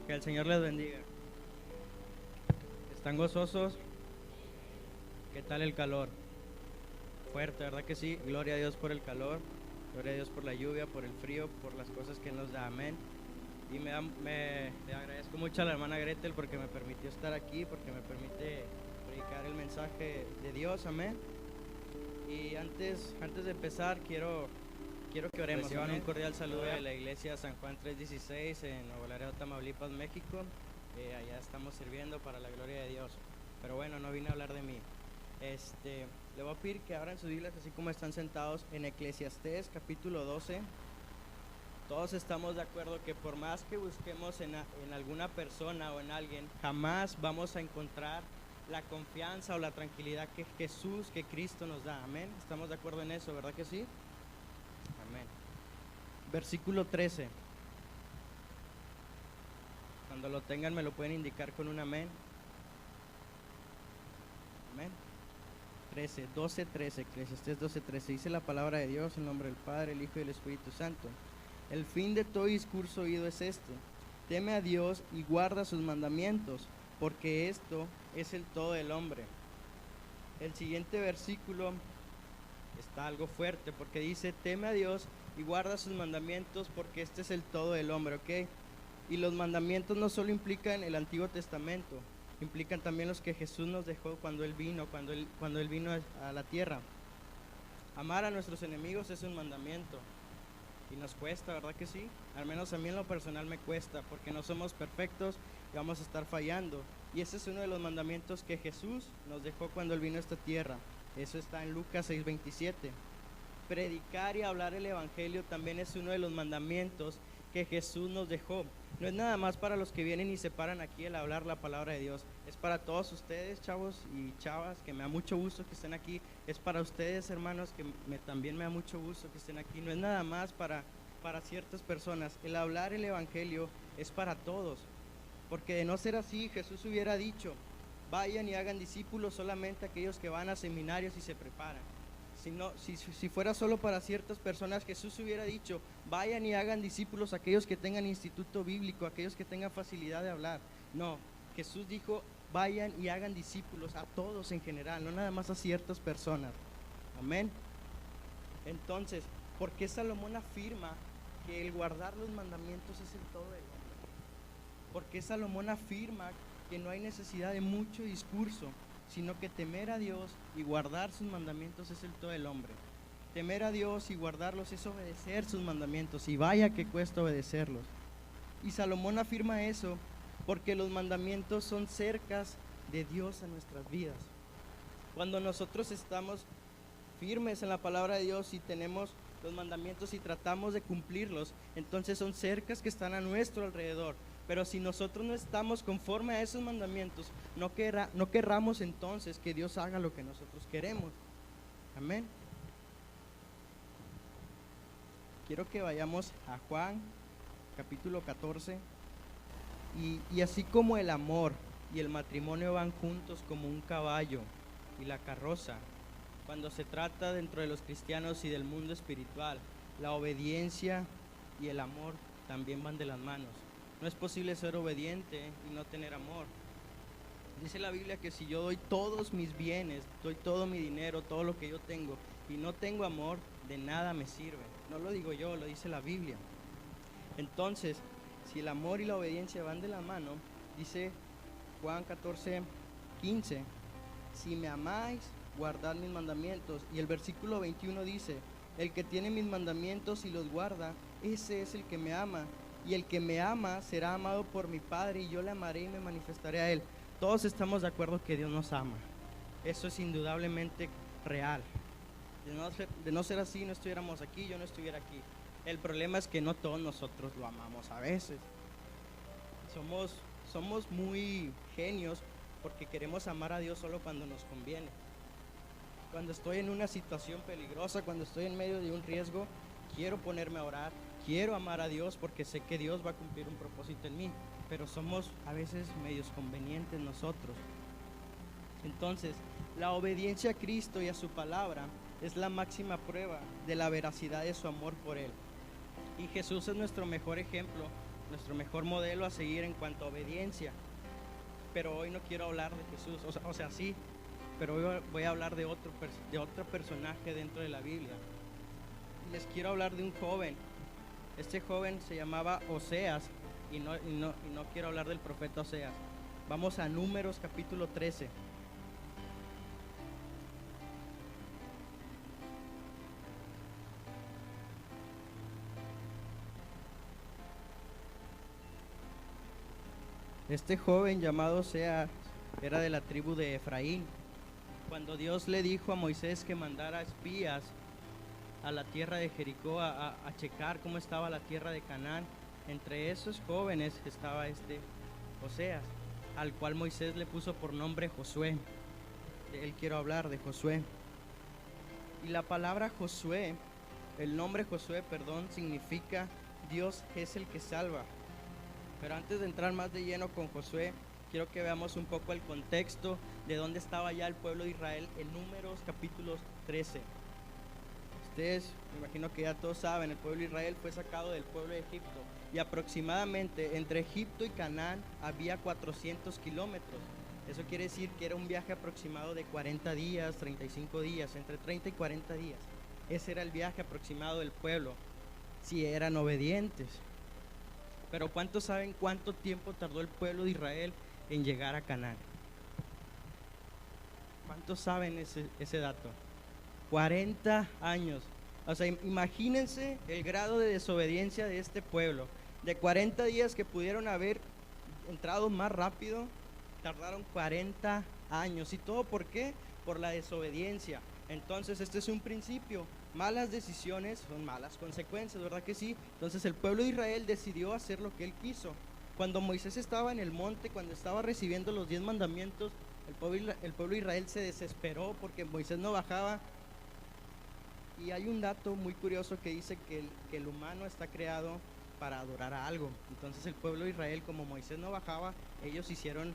que el Señor les bendiga. ¿Están gozosos? ¿Qué tal el calor? Fuerte, ¿verdad que sí? Gloria a Dios por el calor, gloria a Dios por la lluvia, por el frío, por las cosas que nos da, amén. Y le agradezco mucho a la hermana Gretel porque me permitió estar aquí, porque me permite predicar el mensaje de Dios, amén. Y antes de empezar, quiero que oremos. Reciban un cordial saludo de la iglesia San Juan 316 en Nuevo Laredo, Tamaulipas, México. Allá estamos sirviendo para la gloria de Dios. Pero bueno, no vine a hablar de mí. Le voy a pedir que abran sus Biblias así como están sentados en Eclesiastés capítulo 12. Todos estamos de acuerdo que por más que busquemos en alguna persona o en alguien, jamás vamos a encontrar la confianza o la tranquilidad que Jesús, que Cristo nos da. Amén. ¿Estamos de acuerdo en eso, verdad que sí? Amén. Versículo 13. Cuando lo tengan me lo pueden indicar con un amén. Amén. 12:13, Eclesiastés 12:13. Dice la palabra de Dios en nombre del Padre, el Hijo y el Espíritu Santo. El fin de todo discurso oído es este: teme a Dios y guarda sus mandamientos, porque esto es el todo del hombre. El siguiente versículo está algo fuerte porque dice: teme a Dios y guarda sus mandamientos, porque este es el todo del hombre, ¿ok? Y los mandamientos no solo implican el Antiguo Testamento, implican también los que Jesús nos dejó cuando Él vino, cuando él vino a la tierra. Amar a nuestros enemigos es un mandamiento. Y nos cuesta, ¿verdad que sí? Al menos a mí en lo personal me cuesta, porque no somos perfectos y vamos a estar fallando. Y ese es uno de los mandamientos que Jesús nos dejó cuando Él vino a esta tierra. Eso está en Lucas 6:27. Predicar y hablar el Evangelio también es uno de los mandamientos que Jesús nos dejó. No es nada más para los que vienen y se paran aquí el hablar la palabra de Dios. Es para todos ustedes, chavos y chavas, que me da mucho gusto que estén aquí. Es para ustedes, hermanos, que también me da mucho gusto que estén aquí. No es nada más para ciertas personas. El hablar el Evangelio es para todos. Porque de no ser así, Jesús hubiera dicho: vayan y hagan discípulos solamente aquellos que van a seminarios y se preparan. Si fuera solo para ciertas personas, Jesús hubiera dicho: vayan y hagan discípulos aquellos que tengan instituto bíblico, aquellos que tengan facilidad de hablar. No, Jesús dijo: vayan y hagan discípulos a todos en general, no nada más a ciertas personas. Amén. Entonces, ¿por qué Salomón afirma que el guardar los mandamientos es el todo del hombre? ¿Por qué Salomón afirma que no hay necesidad de mucho discurso, sino que temer a Dios y guardar sus mandamientos es el todo del hombre? Temer a Dios y guardarlos es obedecer sus mandamientos, y vaya que cuesta obedecerlos. Y Salomón afirma eso porque los mandamientos son cercas de Dios a nuestras vidas. Cuando nosotros estamos firmes en la palabra de Dios y tenemos los mandamientos y tratamos de cumplirlos, entonces son cercas que están a nuestro alrededor. Pero si nosotros no estamos conforme a esos mandamientos, no querramos entonces que Dios haga lo que nosotros queremos. Amén. Quiero que vayamos a Juan capítulo 14. Y así como el amor y el matrimonio van juntos como un caballo y la carroza, cuando se trata dentro de los cristianos y del mundo espiritual, la obediencia y el amor también van de las manos. No es posible ser obediente y no tener amor. Dice la Biblia que si yo doy todos mis bienes, doy todo mi dinero, todo lo que yo tengo, y no tengo amor, de nada me sirve. No lo digo yo, lo dice la Biblia. Entonces, si el amor y la obediencia van de la mano, dice Juan 14:15, si me amáis, guardad mis mandamientos. Y el versículo 21 dice: el que tiene mis mandamientos y los guarda, ese es el que me ama. Y el que me ama será amado por mi Padre, y yo le amaré y me manifestaré a él. Todos estamos de acuerdo que Dios nos ama. Eso es indudablemente real. De no ser así, no estuviéramos aquí, yo no estuviera aquí. El problema es que no todos nosotros lo amamos a veces. Somos muy genios porque queremos amar a Dios solo cuando nos conviene. Cuando estoy en una situación peligrosa, cuando estoy en medio de un riesgo, quiero ponerme a orar, quiero amar a Dios porque sé que Dios va a cumplir un propósito en mí, pero somos a veces medios convenientes nosotros. Entonces, la obediencia a Cristo y a su palabra es la máxima prueba de la veracidad de su amor por Él. Y Jesús es nuestro mejor ejemplo nuestro mejor modelo a seguir en cuanto a obediencia. Pero hoy no quiero hablar de Jesús, o sea sí, pero hoy voy a hablar de otro personaje dentro de la Biblia. Les quiero hablar de un joven. Este joven se llamaba Oseas, y no quiero hablar del profeta Oseas. Vamos a Números capítulo 13. Este joven llamado Oseas era de la tribu de Efraín. Cuando Dios le dijo a Moisés que mandara espías a la tierra de Jericó a checar cómo estaba la tierra de Canaán, entre esos jóvenes estaba este Oseas, al cual Moisés le puso por nombre Josué. De él quiero hablar, de Josué. Y la palabra Josué, el nombre Josué, significa Dios es el que salva. Pero antes de entrar más de lleno con Josué, quiero que veamos un poco el contexto de dónde estaba ya el pueblo de Israel en Números capítulo 13. Ustedes, me imagino que ya todos saben, el pueblo de Israel fue sacado del pueblo de Egipto, y aproximadamente entre Egipto y Canaán había 400 kilómetros. Eso quiere decir que era un viaje aproximado de 40 días, 35 días, entre 30 y 40 días. Ese era el viaje aproximado del pueblo, si eran obedientes. Pero ¿cuántos saben cuánto tiempo tardó el pueblo de Israel en llegar a Canaán? ¿Cuántos saben ese dato? 40 años. O sea, imagínense el grado de desobediencia de este pueblo. De 40 días que pudieron haber entrado más rápido, tardaron 40 años. ¿Y todo por qué? Por la desobediencia. Entonces, este es un principio. Malas decisiones son malas consecuencias, ¿verdad que sí? Entonces el pueblo de Israel decidió hacer lo que él quiso. Cuando Moisés estaba en el monte, cuando estaba recibiendo los 10 mandamientos, el pueblo de Israel se desesperó porque Moisés no bajaba. Y hay un dato muy curioso que dice que el humano está creado para adorar a algo. Entonces el pueblo de Israel, como Moisés no bajaba, ellos hicieron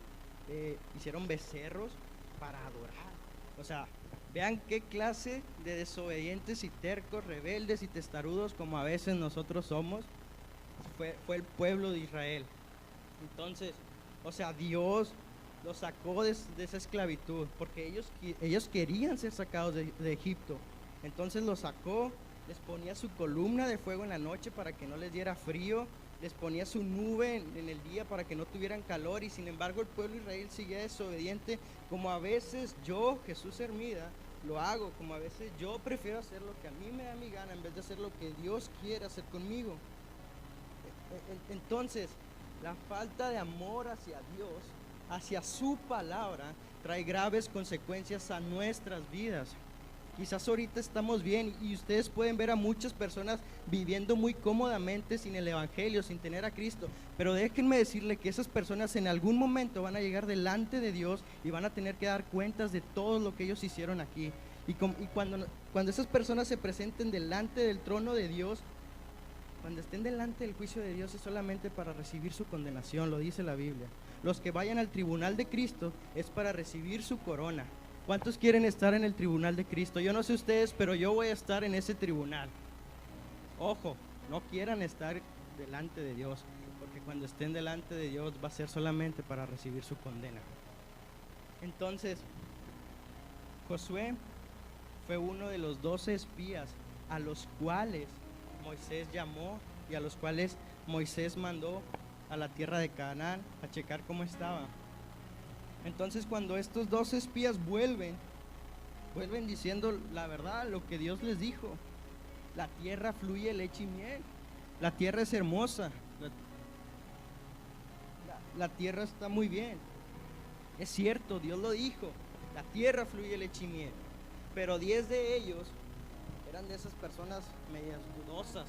becerros para adorar. O sea, vean qué clase de desobedientes y tercos, rebeldes y testarudos como a veces nosotros somos, fue el pueblo de Israel. Entonces, o sea, Dios los sacó de esa esclavitud, porque ellos querían ser sacados de Egipto. Entonces los sacó, les ponía su columna de fuego en la noche para que no les diera frío, les ponía su nube en el día para que no tuvieran calor, y sin embargo el pueblo de Israel seguía desobediente, como a veces yo, Jesús Hermida, lo hago, como a veces yo prefiero hacer lo que a mí me da mi gana en vez de hacer lo que Dios quiere hacer conmigo. Entonces, la falta de amor hacia Dios, hacia su palabra, trae graves consecuencias a nuestras vidas. Quizás ahorita estamos bien y ustedes pueden ver a muchas personas viviendo muy cómodamente sin el Evangelio, sin tener a Cristo, pero déjenme decirle que esas personas en algún momento van a llegar delante de Dios y van a tener que dar cuentas de todo lo que ellos hicieron aquí. Y cuando esas personas se presenten delante del trono de Dios, cuando estén delante del juicio de Dios, es solamente para recibir su condenación, lo dice la Biblia. Los que vayan al tribunal de Cristo es para recibir su corona. ¿Cuántos quieren estar en el tribunal de Cristo? Yo no sé ustedes, pero yo voy a estar en ese tribunal. Ojo, no quieran estar delante de Dios, porque cuando estén delante de Dios va a ser solamente para recibir su condena. Entonces, Josué fue uno de los 12 espías a los cuales Moisés llamó y a los cuales Moisés mandó a la tierra de Canaán a checar cómo estaba. Entonces, cuando estos 12 espías vuelven diciendo la verdad, lo que Dios les dijo. La tierra fluye leche y miel. La tierra es hermosa. La tierra está muy bien. Es cierto, Dios lo dijo. La tierra fluye leche y miel. Pero 10 de ellos eran de esas personas medias dudosas,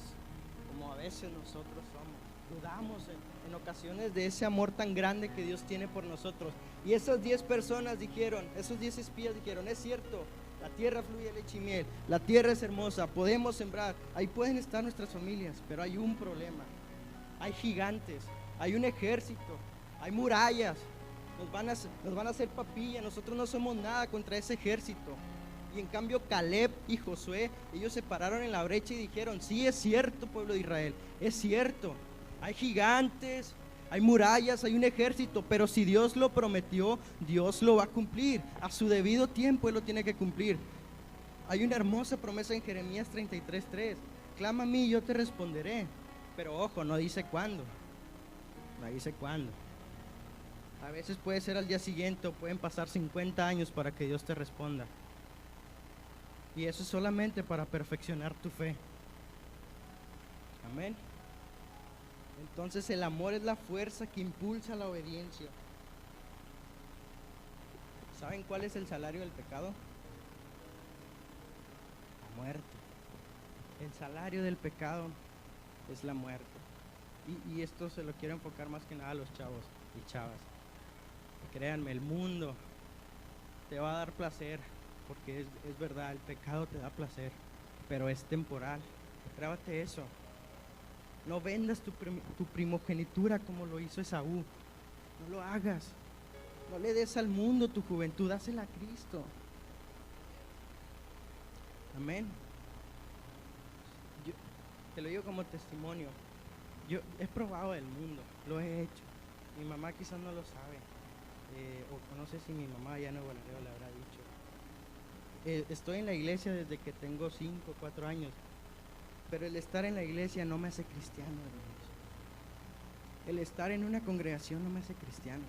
como a veces nosotros somos. Dudamos en ocasiones de ese amor tan grande que Dios tiene por nosotros. Y esas 10 personas dijeron, esos 10 espías dijeron, es cierto, la tierra fluye leche y miel, la tierra es hermosa, podemos sembrar, ahí pueden estar nuestras familias, pero hay un problema. Hay gigantes, hay un ejército, hay murallas, nos van a hacer papilla, nosotros no somos nada contra ese ejército. Y en cambio Caleb y Josué, ellos se pararon en la brecha y dijeron, sí, es cierto, pueblo de Israel, es cierto. Hay gigantes, hay murallas, hay un ejército, pero si Dios lo prometió, Dios lo va a cumplir. A su debido tiempo Él lo tiene que cumplir. Hay una hermosa promesa en Jeremías 33:3. Clama a mí y yo te responderé. Pero ojo, no dice cuándo. No dice cuándo. A veces puede ser al día siguiente o pueden pasar 50 años para que Dios te responda. Y eso es solamente para perfeccionar tu fe. Amén. Entonces el amor es la fuerza que impulsa la obediencia. ¿Saben cuál es el salario del pecado? La muerte. El salario del pecado es la muerte. Y esto se lo quiero enfocar más que nada a los chavos y chavas. Créanme, el mundo te va a dar placer, porque es verdad, el pecado te da placer, pero es temporal. Grábate eso. No vendas tu primogenitura como lo hizo Esaú. No lo hagas. No le des al mundo tu juventud, dásela a Cristo. Amén. Yo te lo digo como testimonio. Yo he probado el mundo, lo he hecho. Mi mamá quizás no lo sabe, o no sé si mi mamá ya no le habrá dicho. Estoy en la iglesia desde que tengo 5 o 4 años, pero el estar en la iglesia no me hace cristiano, hermanos. El estar en una congregación no me hace cristiano.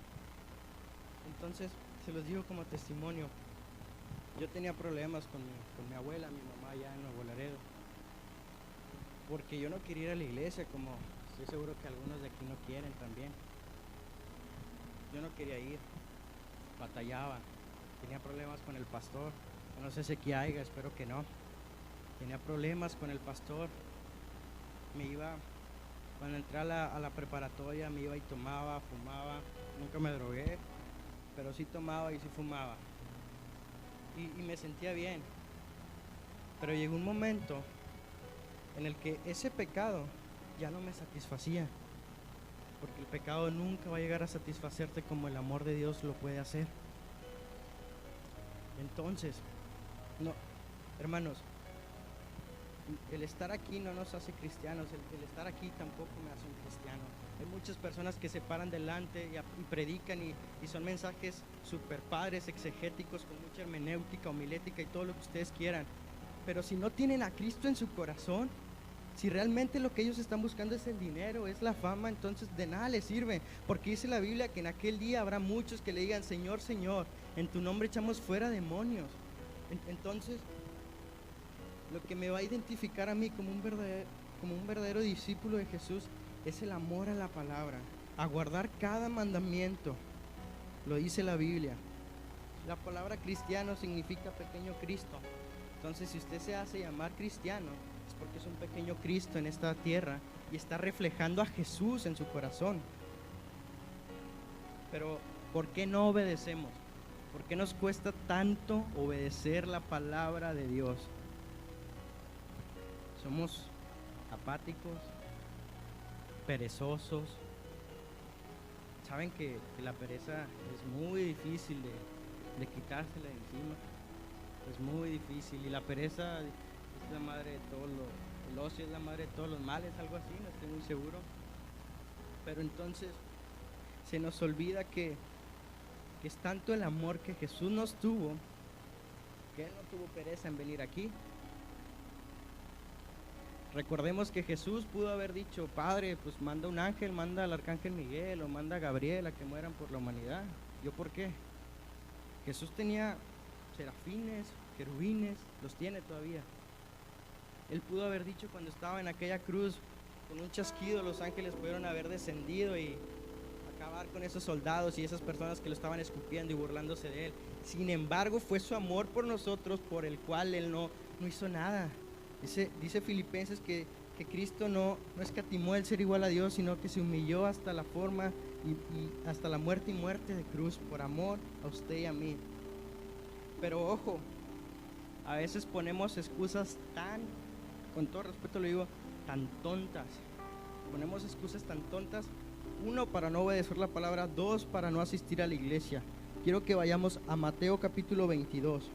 Entonces, se los digo como testimonio. Yo tenía problemas con mi abuela, mi mamá allá en Nuevo Laredo, porque yo no quería ir a la iglesia, como estoy seguro que algunos de aquí no quieren también. Yo no quería ir, batallaba, tenía problemas con el pastor. No sé si aquí haya, espero que no. Tenía problemas con el pastor. Cuando entré a la preparatoria, me iba y tomaba, fumaba. Nunca me drogué, pero sí tomaba y sí fumaba. Y me sentía bien. Pero llegó un momento en el que ese pecado ya no me satisfacía, porque el pecado nunca va a llegar a satisfacerte como el amor de Dios lo puede hacer. Entonces, no, hermanos, el estar aquí no nos hace cristianos, el estar aquí tampoco me hace un cristiano. Hay muchas personas que se paran delante y predican y son mensajes super padres, exegéticos, con mucha hermenéutica, homilética y todo lo que ustedes quieran. Pero si no tienen a Cristo en su corazón, si realmente lo que ellos están buscando es el dinero, es la fama, entonces de nada les sirve. Porque dice la Biblia que en aquel día habrá muchos que le digan: Señor, Señor, en tu nombre echamos fuera demonios. Entonces, lo que me va a identificar a mí como un verdadero discípulo de Jesús es el amor a la palabra, a guardar cada mandamiento. Lo dice la Biblia. La palabra cristiano significa pequeño Cristo. Entonces, si usted se hace llamar cristiano, es porque es un pequeño Cristo en esta tierra y está reflejando a Jesús en su corazón. Pero, ¿por qué no obedecemos? ¿Por qué nos cuesta tanto obedecer la palabra de Dios? Somos apáticos, perezosos. Saben que la pereza es muy difícil de quitársela de encima. Es muy difícil, y la pereza es la madre de todo el ocio es la madre de todos los males, algo así, no estoy muy seguro. Pero entonces se nos olvida que es tanto el amor que Jesús nos tuvo, que Él no tuvo pereza en venir aquí. Recordemos que Jesús pudo haber dicho: Padre, pues manda un ángel, manda al arcángel Miguel o manda a Gabriel a que mueran por la humanidad. ¿Yo por qué? Jesús tenía serafines, querubines, los tiene todavía. Él pudo haber dicho, cuando estaba en aquella cruz, con un chasquido los ángeles pudieron haber descendido y acabar con esos soldados y esas personas que lo estaban escupiendo y burlándose de Él. Sin embargo, fue su amor por nosotros por el cual Él no hizo nada. Dice Filipenses que Cristo no escatimó el ser igual a Dios, sino que se humilló hasta la forma y hasta la muerte y muerte de cruz por amor a usted y a mí. Pero ojo, a veces ponemos excusas con todo respeto lo digo, tan tontas. Ponemos excusas tan tontas. 1, para no obedecer la palabra. 2, para no asistir a la iglesia. Quiero que vayamos a Mateo capítulo 22.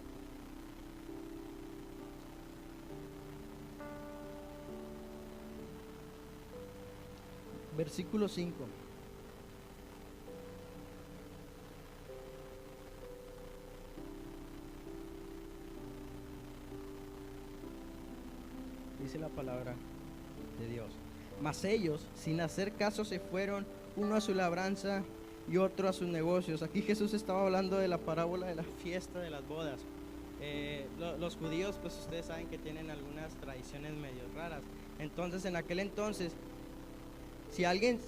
Versículo 5. Dice la palabra de Dios. Mas ellos, sin hacer caso, se fueron, uno a su labranza y otro a sus negocios. Aquí Jesús estaba hablando de la parábola de la fiesta de las bodas. Los judíos, pues ustedes saben que tienen algunas tradiciones medio raras. Entonces, en aquel entonces, si alguien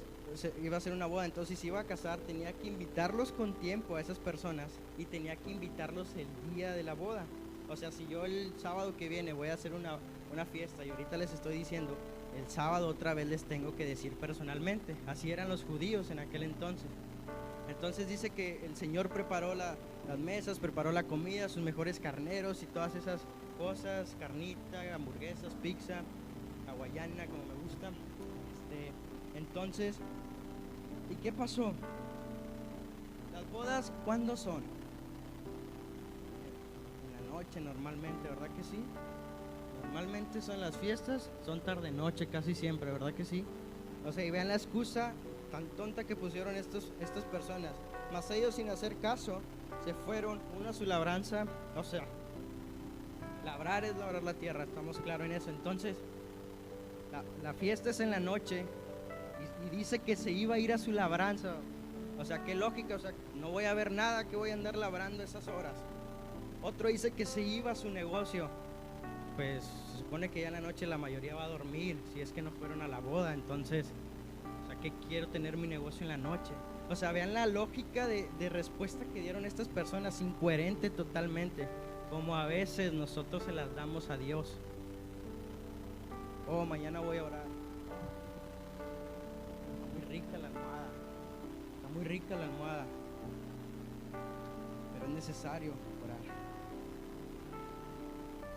iba a hacer una boda, entonces si iba a casar, tenía que invitarlos con tiempo a esas personas y tenía que invitarlos el día de la boda. O sea, si yo el sábado que viene voy a hacer una fiesta y ahorita les estoy diciendo, el sábado otra vez les tengo que decir personalmente. Así eran los judíos en aquel entonces. Entonces dice que el Señor preparó las mesas, preparó la comida, sus mejores carneros y todas esas cosas, carnita, hamburguesas, pizza, hawaiana, como me gusta. Entonces, ¿y qué pasó? Las bodas, ¿cuándo son? En la noche normalmente, ¿verdad que sí? Normalmente son las fiestas, son tarde noche casi siempre, ¿verdad que sí? O sea, y vean la excusa tan tonta que pusieron estas personas. Mas ellos, sin hacer caso, se fueron, uno a su labranza. O sea, labrar es labrar la tierra, estamos claros en eso. Entonces, la fiesta es en la noche y dice que se iba a ir a su labranza. O sea, qué lógica, o sea, no voy a ver nada, que voy a andar labrando esas horas. Otro dice que se iba a su negocio. Pues se supone que ya en la noche la mayoría va a dormir, si es que no fueron a la boda. Entonces, o sea, ¿qué quiero tener mi negocio en la noche? O sea, vean la lógica de respuesta que dieron estas personas, incoherente totalmente, como a veces nosotros se las damos a Dios. Oh, mañana voy a orar. Está muy rica la almohada, está muy rica la almohada, pero es necesario orar.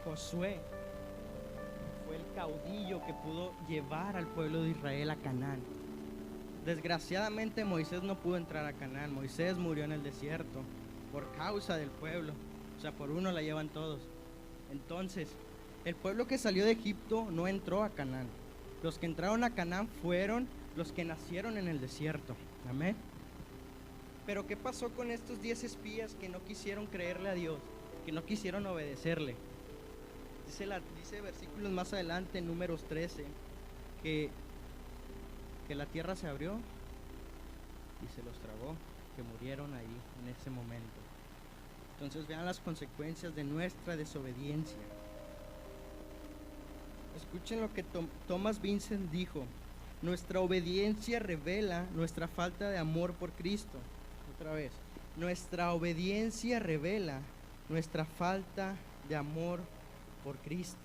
Josué fue el caudillo que pudo llevar al pueblo de Israel a Canaán. Desgraciadamente Moisés no pudo entrar a Canaán. Moisés murió en el desierto por causa del pueblo. O sea, por uno la llevan todos. Entonces, el pueblo que salió de Egipto no entró a Canaán. Los que entraron a Canaán fueron los que nacieron en el desierto. Amén. Pero ¿qué pasó con estos 10 espías que no quisieron creerle a Dios, que no quisieron obedecerle? Dice versículos más adelante, en Números 13, que la tierra se abrió y se los tragó, que murieron ahí en ese momento. Entonces vean las consecuencias de nuestra desobediencia. Escuchen lo que Thomas Vincent dijo: nuestra obediencia revela nuestra falta de amor por Cristo. Otra vez, nuestra obediencia revela nuestra falta de amor por Cristo.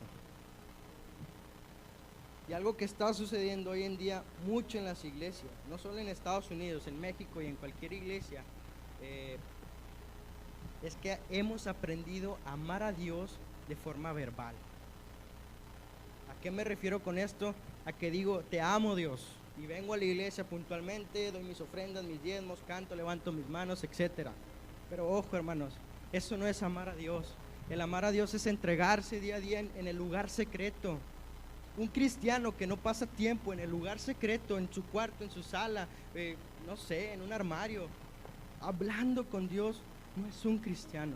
Y algo que está sucediendo hoy en día mucho en las iglesias, no solo en Estados Unidos, en México y en cualquier iglesia, es que hemos aprendido a amar a Dios de forma verbal. ¿A qué me refiero con esto? A que digo, te amo Dios, y vengo a la iglesia puntualmente, doy mis ofrendas, mis diezmos, canto, levanto mis manos, etc. Pero ojo, hermanos, eso no es amar a Dios. El amar a Dios es entregarse día a día en el lugar secreto. Un cristiano que no pasa tiempo en el lugar secreto, en su cuarto, en su sala, no sé, en un armario, hablando con Dios, no es un cristiano.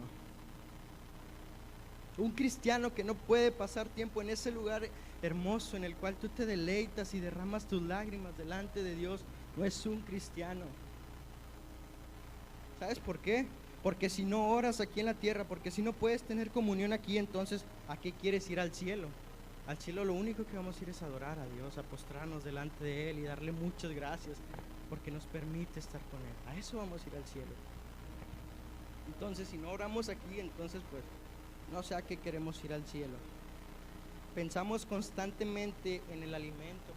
Un cristiano que no puede pasar tiempo en ese lugar hermoso en el cual tú te deleitas y derramas tus lágrimas delante de Dios, no es un cristiano. ¿Sabes por qué? Porque si no oras aquí en la tierra, porque si no puedes tener comunión aquí, entonces ¿a qué quieres ir al cielo? Al cielo lo único que vamos a ir es adorar a Dios, a postrarnos delante de Él y darle muchas gracias porque nos permite estar con Él. A eso vamos a ir al cielo. Entonces, si no oramos aquí, entonces pues no sé a qué queremos ir al cielo. Pensamos constantemente en el alimento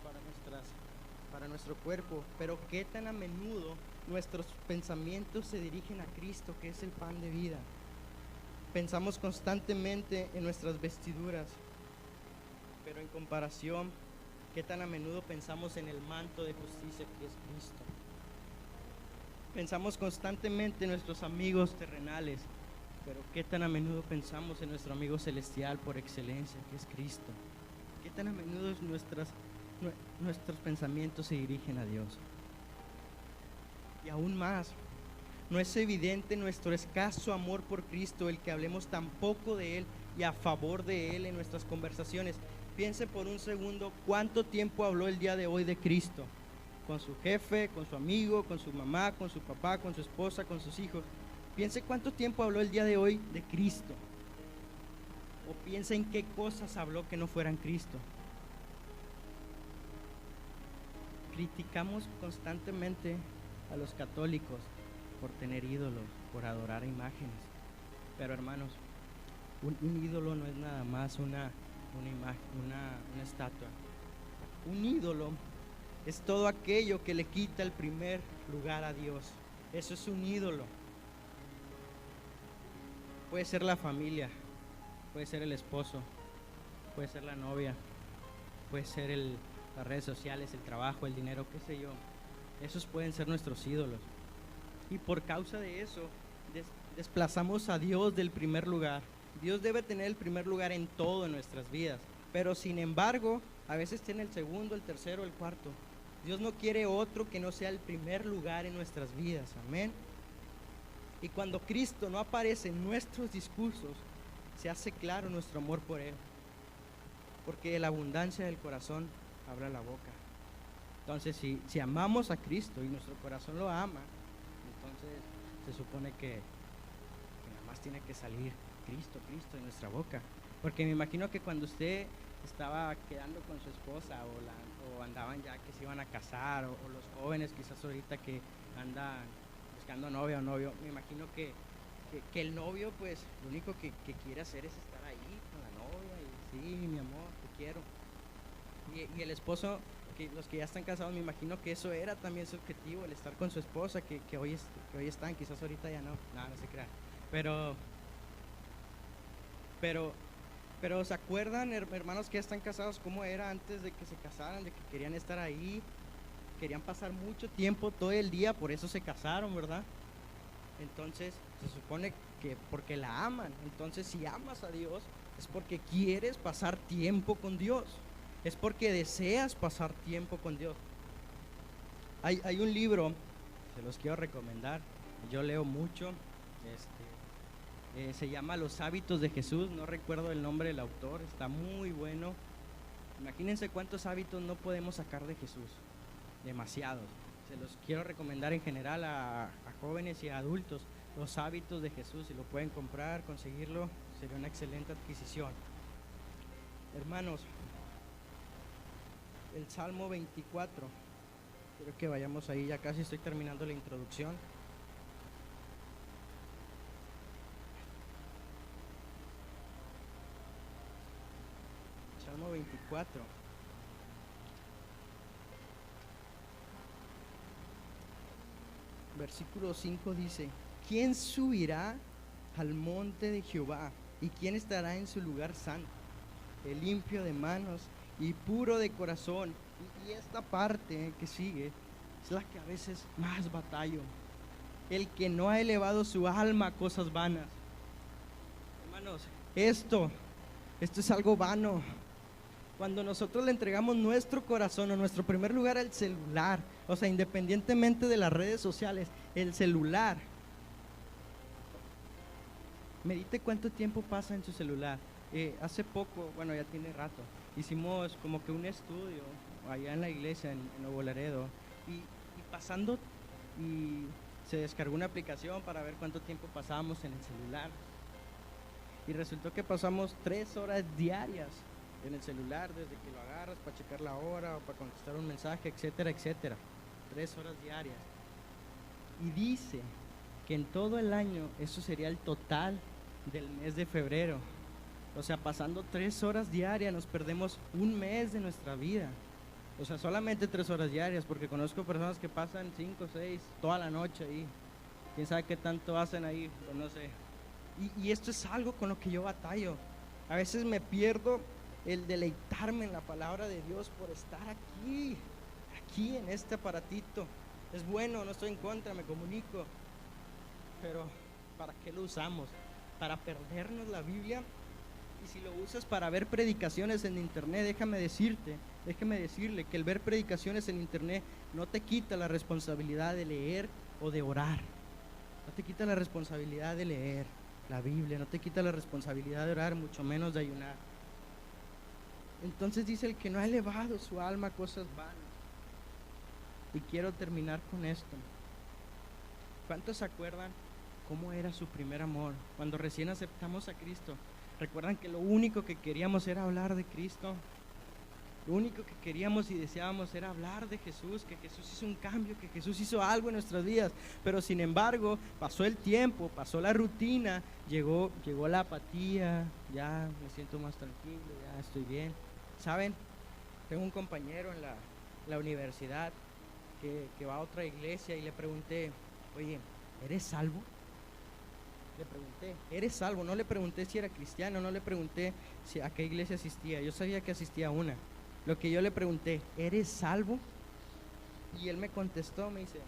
para nuestro cuerpo, pero ¿qué tan a menudo nuestros pensamientos se dirigen a Cristo, que es el pan de vida? Pensamos constantemente en nuestras vestiduras, pero en comparación, ¿qué tan a menudo pensamos en el manto de justicia que es Cristo? Pensamos constantemente en nuestros amigos terrenales, pero ¿qué tan a menudo pensamos en nuestro amigo celestial por excelencia, que es Cristo? ¿Qué tan a menudo nuestras nuestros pensamientos se dirigen a Dios. Y aún más, no es evidente nuestro escaso amor por Cristo el que hablemos tan poco de Él y a favor de Él en nuestras conversaciones. Piense por un segundo cuánto tiempo habló el día de hoy de Cristo. Con su jefe, con su amigo, con su mamá, con su papá, con su esposa, con sus hijos. Piense cuánto tiempo habló el día de hoy de Cristo. O piense en qué cosas habló que no fueran Cristo. Criticamos constantemente a los católicos por tener ídolos, por adorar imágenes. Pero hermanos, un ídolo no es nada más una imagen, una estatua. Un ídolo es todo aquello que le quita el primer lugar a Dios. Eso es un ídolo. Puede ser la familia, puede ser el esposo, puede ser la novia, puede ser las redes sociales, el trabajo, el dinero, qué sé yo. Esos pueden ser nuestros ídolos. Y por causa de eso, desplazamos a Dios del primer lugar. Dios debe tener el primer lugar en todo en nuestras vidas. Pero sin embargo, a veces tiene el segundo, el tercero, el cuarto. Dios no quiere otro que no sea el primer lugar en nuestras vidas. Amén. Y cuando Cristo no aparece en nuestros discursos, se hace claro nuestro amor por Él. Porque de la abundancia del corazón habla la boca. Entonces, si amamos a Cristo y nuestro corazón lo ama, entonces se supone que nada más tiene que salir Cristo de nuestra boca. Porque me imagino que cuando usted estaba quedando con su esposa o andaban ya que se iban a casar, o los jóvenes quizás ahorita que andan buscando novia o novio, me imagino que el novio pues lo único que quiere hacer es estar ahí con la novia y sí, mi amor, te quiero. Y el esposo, los que ya están casados, me imagino que eso era también su objetivo, el estar con su esposa, que hoy están, quizás ahorita ya no se crean. Pero ¿se acuerdan, hermanos que ya están casados, cómo era antes de que se casaran, de que querían estar ahí, querían pasar mucho tiempo, todo el día, por eso se casaron, ¿verdad? Entonces, se supone que porque la aman. Entonces, si amas a Dios, es porque quieres pasar tiempo con Dios. Es porque deseas pasar tiempo con Dios. Hay un libro, se los quiero recomendar, yo leo mucho, se llama Los hábitos de Jesús, no recuerdo el nombre del autor, está muy bueno. Imagínense cuántos hábitos no podemos sacar de Jesús, demasiados. Se los quiero recomendar en general a jóvenes y a adultos, Los hábitos de Jesús. Si lo pueden comprar, conseguirlo, sería una excelente adquisición. Hermanos, el Salmo 24, quiero que vayamos ahí, ya casi estoy terminando la introducción. Salmo 24. Versículo 5 dice: ¿quién subirá al monte de Jehová? ¿Y quién estará en su lugar santo? El limpio de manos y puro de corazón. Y esta parte que sigue es la que a veces más batallo. El que no ha elevado su alma a cosas vanas. Hermanos, esto es algo vano. Cuando nosotros le entregamos nuestro corazón o nuestro primer lugar al celular, o sea, independientemente de las redes sociales, el celular. Medite cuánto tiempo pasa en su celular. Hace poco, bueno, ya tiene rato, hicimos como que un estudio allá en la iglesia, en Nuevo Laredo, y pasando, y se descargó una aplicación para ver cuánto tiempo pasábamos en el celular. Y resultó que pasamos 3 horas diarias en el celular, desde que lo agarras para checar la hora o para contestar un mensaje, etcétera, etcétera. 3 horas diarias. Y dice que en todo el año eso sería el total del mes de febrero. O sea, pasando 3 horas diarias nos perdemos un mes de nuestra vida. O sea, solamente 3 horas diarias, porque conozco personas que pasan 5, 6, toda la noche ahí. ¿Quién sabe qué tanto hacen ahí? Pues no sé. Y esto es algo con lo que yo batallo. A veces me pierdo el deleitarme en la palabra de Dios por estar aquí en este aparatito. Es bueno, no estoy en contra, me comunico, pero ¿para qué lo usamos? ¿Para perdernos la Biblia? Y si lo usas para ver predicaciones en internet, déjame decirle que el ver predicaciones en internet no te quita la responsabilidad de leer o de orar. No te quita la responsabilidad de leer la Biblia, no te quita la responsabilidad de orar, mucho menos de ayunar. Entonces dice: el que no ha elevado su alma a cosas vanas. Y quiero terminar con esto. ¿Cuántos se acuerdan cómo era su primer amor? Cuando recién aceptamos a Cristo, ¿recuerdan que lo único que queríamos era hablar de Cristo? Lo único que queríamos y deseábamos era hablar de Jesús, que Jesús hizo un cambio, que Jesús hizo algo en nuestras vidas. Pero sin embargo, pasó el tiempo, pasó la rutina, llegó la apatía, ya me siento más tranquilo, ya estoy bien. ¿Saben? Tengo un compañero en la universidad que va a otra iglesia y le pregunté: oye, ¿eres salvo? Le pregunté: ¿eres salvo? No le pregunté si era cristiano, no le pregunté a qué iglesia asistía. Yo sabía que asistía a una. Lo que yo le pregunté: ¿eres salvo? Y él me contestó, me dice: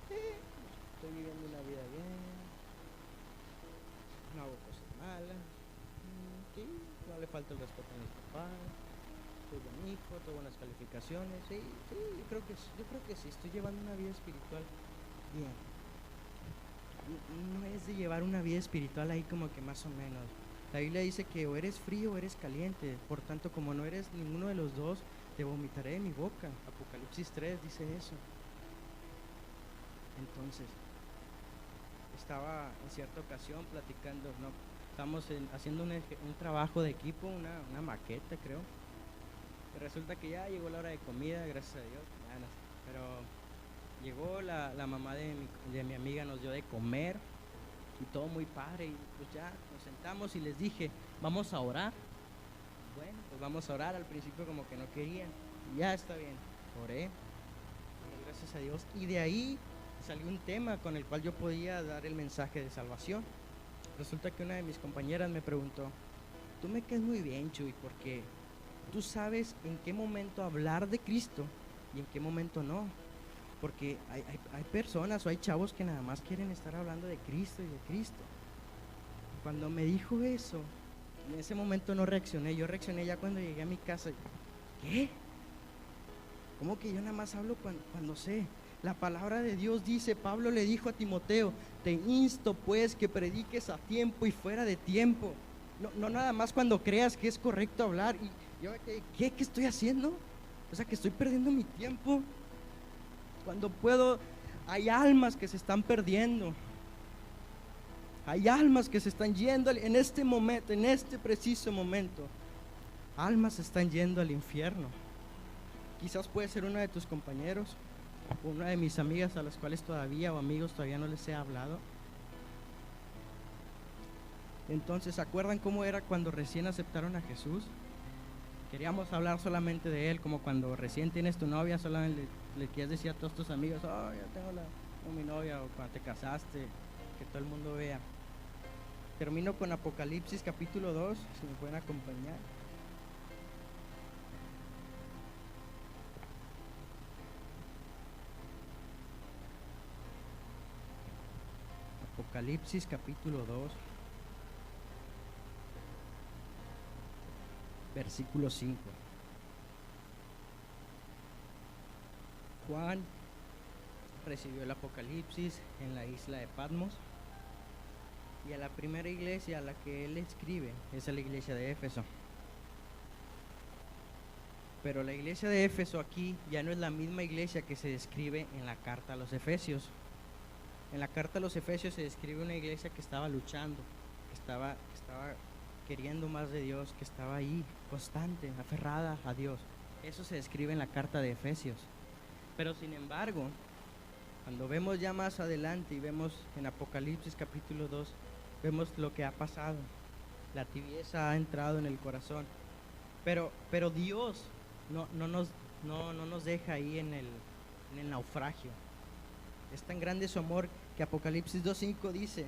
estoy viviendo una vida bien, no hago cosas malas, sí, no le falta el respeto a mis papás, soy buen hijo, tengo buenas calificaciones, sí, yo creo que sí, estoy llevando una vida espiritual bien. No es de llevar una vida espiritual ahí como que más o menos. La Biblia dice que o eres frío o eres caliente. Por tanto, como no eres ninguno de los dos, te vomitaré de mi boca. Apocalipsis 3 dice eso. Entonces, estaba en cierta ocasión platicando, ¿no? Estamos haciendo un trabajo de equipo, una maqueta, creo. Y resulta que ya llegó la hora de comida, gracias a Dios. Pero llegó la mamá de mi amiga, nos dio de comer y todo muy padre. Y pues ya nos sentamos y les dije: vamos a orar. Bueno, pues vamos a orar. Al principio como que no querían. Y ya está bien, oré, gracias a Dios. Y de ahí salió un tema con el cual yo podía dar el mensaje de salvación. Resulta que una de mis compañeras me preguntó: tú me caes muy bien, Chuy, porque tú sabes en qué momento hablar de Cristo y en qué momento no. Porque hay personas o hay chavos que nada más quieren estar hablando de Cristo y de Cristo. Cuando me dijo eso, en ese momento no reaccioné. Yo reaccioné ya cuando llegué a mi casa. ¿Qué? ¿Cómo que yo nada más hablo cuando sé? La palabra de Dios dice, Pablo le dijo a Timoteo: te insto pues que prediques a tiempo y fuera de tiempo. No nada más cuando creas que es correcto hablar. Y yo, ¿qué estoy haciendo? O sea, que estoy perdiendo mi tiempo. Cuando puedo, hay almas que se están perdiendo. Hay almas que se están yendo en este momento, en este preciso momento. Almas se están yendo al infierno. Quizás puede ser una de tus compañeros o una de mis amigas a las cuales todavía, o amigos, todavía no les he hablado. Entonces, ¿se acuerdan cómo era cuando recién aceptaron a Jesús? Queríamos hablar solamente de Él, como cuando recién tienes tu novia, solamente le quieres decir a todos tus amigos: oh, ya tengo mi novia, o cuando te casaste, que todo el mundo vea. Termino con Apocalipsis capítulo 2, si me pueden acompañar. Apocalipsis capítulo 2, versículo 5. Juan recibió el Apocalipsis en la isla de Patmos, y a la primera iglesia a la que él escribe es a la iglesia de Éfeso. Pero la iglesia de Éfeso aquí ya no es la misma iglesia que se describe en la carta a los Efesios. En la carta a los Efesios se describe una iglesia que estaba luchando, que estaba queriendo más de Dios, que estaba ahí, constante, aferrada a Dios. Eso se describe en la carta de Efesios. Pero sin embargo, cuando vemos ya más adelante y vemos en Apocalipsis capítulo 2, vemos lo que ha pasado. La tibieza ha entrado en el corazón. Pero Dios no nos deja ahí en el naufragio. Es tan grande su amor que Apocalipsis 2:5 dice: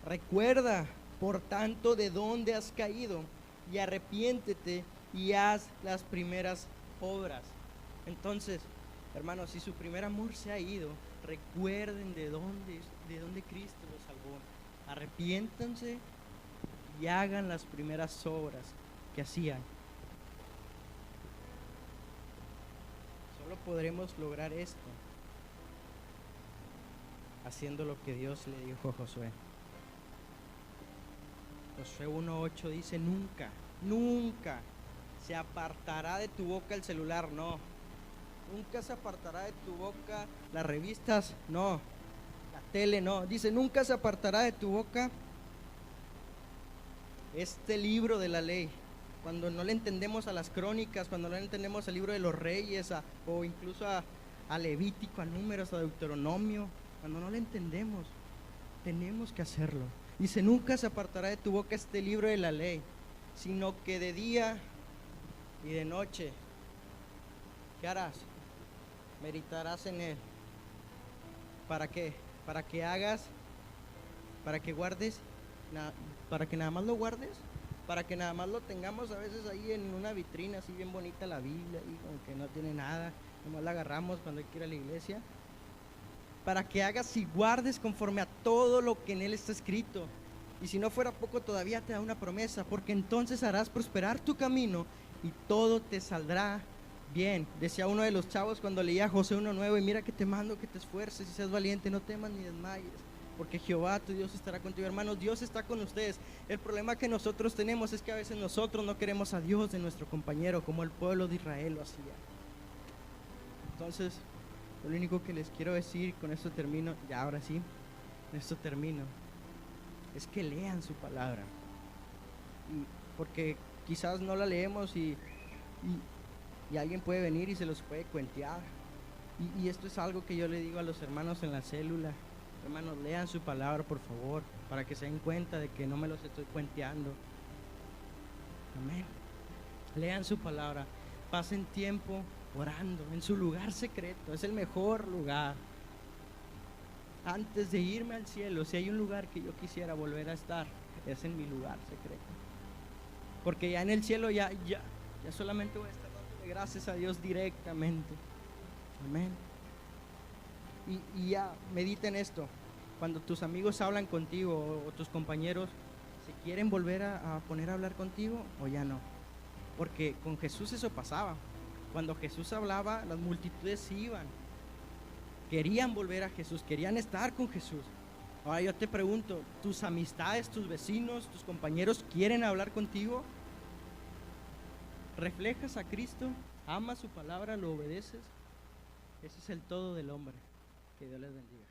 recuerda, por tanto, de dónde has caído, y arrepiéntete y haz las primeras obras. Entonces, hermanos, si su primer amor se ha ido, recuerden de dónde Cristo los salvó. Arrepiéntanse y hagan las primeras obras que hacían. Solo podremos lograr esto haciendo lo que Dios le dijo a Josué. Josué 1:8 dice: nunca, nunca se apartará de tu boca el celular, no. Nunca se apartará de tu boca las revistas, no. La tele, no. Dice: nunca se apartará de tu boca este libro de la ley. Cuando no le entendemos a las crónicas, cuando no le entendemos al libro de los reyes, o incluso a Levítico, a Números, a Deuteronomio, cuando no le entendemos, tenemos que hacerlo. Dice: nunca se apartará de tu boca este libro de la ley, sino que de día y de noche, ¿qué harás? Meditarás en él. ¿Para qué? Para que hagas, para que guardes, para que nada más lo guardes, para que nada más lo tengamos a veces ahí en una vitrina así bien bonita la Biblia, y como que no tiene nada, nomás la agarramos cuando hay que ir a la iglesia. Para que hagas y guardes conforme a todo lo que en él está escrito. Y si no fuera poco, todavía te da una promesa, porque entonces harás prosperar tu camino y todo te saldrá bien. Decía uno de los chavos cuando leía Josué 1:9: y mira que te mando que te esfuerces y seas valiente, no temas ni desmayes, porque Jehová tu Dios estará contigo. Hermanos, Dios está con ustedes. El problema que nosotros tenemos es que a veces nosotros no queremos a Dios de nuestro compañero, como el pueblo de Israel lo hacía. Entonces, lo único que les quiero decir, con esto termino, ya ahora sí, con esto termino, es que lean su palabra. Porque quizás no la leemos y alguien puede venir y se los puede cuentear. Y esto es algo que yo le digo a los hermanos en la célula: hermanos, lean su palabra, por favor, para que se den cuenta de que no me los estoy cuenteando. Amén. Lean su palabra, pasen tiempo orando en su lugar secreto. Es el mejor lugar. Antes de irme al cielo, si hay un lugar que yo quisiera volver a estar, es en mi lugar secreto. Porque ya en el cielo ya solamente voy a estar dándole gracias a Dios directamente. Amén. Y ya, mediten esto. Cuando tus amigos hablan contigo o tus compañeros, ¿se quieren volver a poner a hablar contigo o ya no? Porque con Jesús eso pasaba. Cuando Jesús hablaba, las multitudes se iban. Querían volver a Jesús, querían estar con Jesús. Ahora yo te pregunto: ¿tus amistades, tus vecinos, tus compañeros quieren hablar contigo? ¿Reflejas a Cristo? ¿Amas su palabra? ¿Lo obedeces? Ese es el todo del hombre. Que Dios les bendiga.